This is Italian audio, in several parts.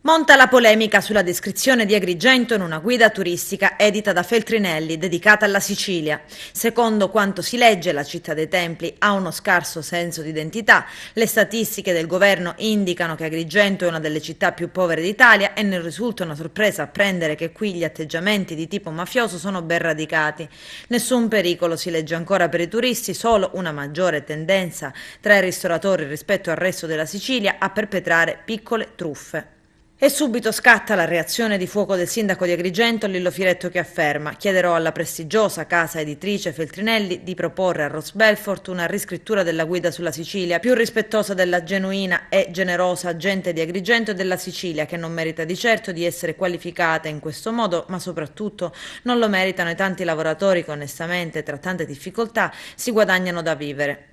Monta la polemica sulla descrizione di Agrigento in una guida turistica edita da Feltrinelli dedicata alla Sicilia. Secondo quanto si legge, la città dei templi ha uno scarso senso di identità, le statistiche del governo indicano che Agrigento è una delle città più povere d'Italia e non risulta una sorpresa apprendere che qui gli atteggiamenti di tipo mafioso sono ben radicati. Nessun pericolo si legge ancora per i turisti, solo una maggiore tendenza tra i ristoratori rispetto al resto della Sicilia a perpetrare piccole truffe. E subito scatta la reazione di fuoco del sindaco di Agrigento, Lillo Firetto, che afferma: chiederò alla prestigiosa casa editrice Feltrinelli di proporre a Ross Belfort una riscrittura della guida sulla Sicilia, più rispettosa della genuina e generosa gente di Agrigento e della Sicilia, che non merita di certo di essere qualificata in questo modo, ma soprattutto non lo meritano i tanti lavoratori che onestamente, tra tante difficoltà, si guadagnano da vivere.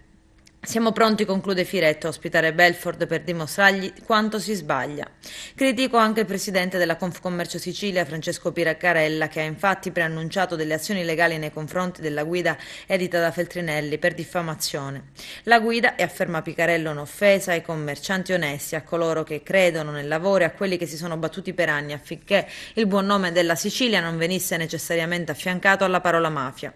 Siamo pronti, conclude Firetto, a ospitare Belfort per dimostrargli quanto si sbaglia. Critico anche il presidente della Confcommercio Sicilia, Francesco Piracarella, che ha infatti preannunciato delle azioni legali nei confronti della guida edita da Feltrinelli per diffamazione. La guida è, afferma Picarello, un'offesa ai commercianti onesti, a coloro che credono nel lavoro e a quelli che si sono battuti per anni affinché il buon nome della Sicilia non venisse necessariamente affiancato alla parola mafia.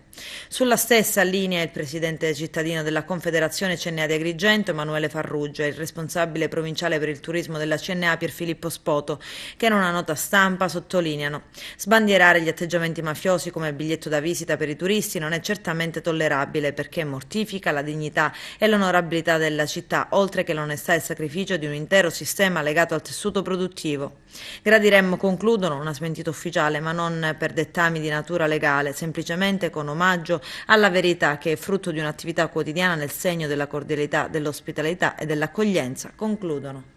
Sulla stessa linea il presidente cittadino della Confederazione CNA di Agrigento, Emanuele Farrugia, e il responsabile provinciale per il turismo della CNA, Pierfilippo Spoto, che in una nota stampa sottolineano: sbandierare gli atteggiamenti mafiosi come biglietto da visita per i turisti non è certamente tollerabile, perché mortifica la dignità e l'onorabilità della città, oltre che l'onestà e il sacrificio di un intero sistema legato al tessuto produttivo. Gradiremmo, concludono, una smentita ufficiale, ma non per dettami di natura legale, semplicemente con omaggio alla verità, che è frutto di un'attività quotidiana nel segno della cordialità, dell'ospitalità e dell'accoglienza, concludono.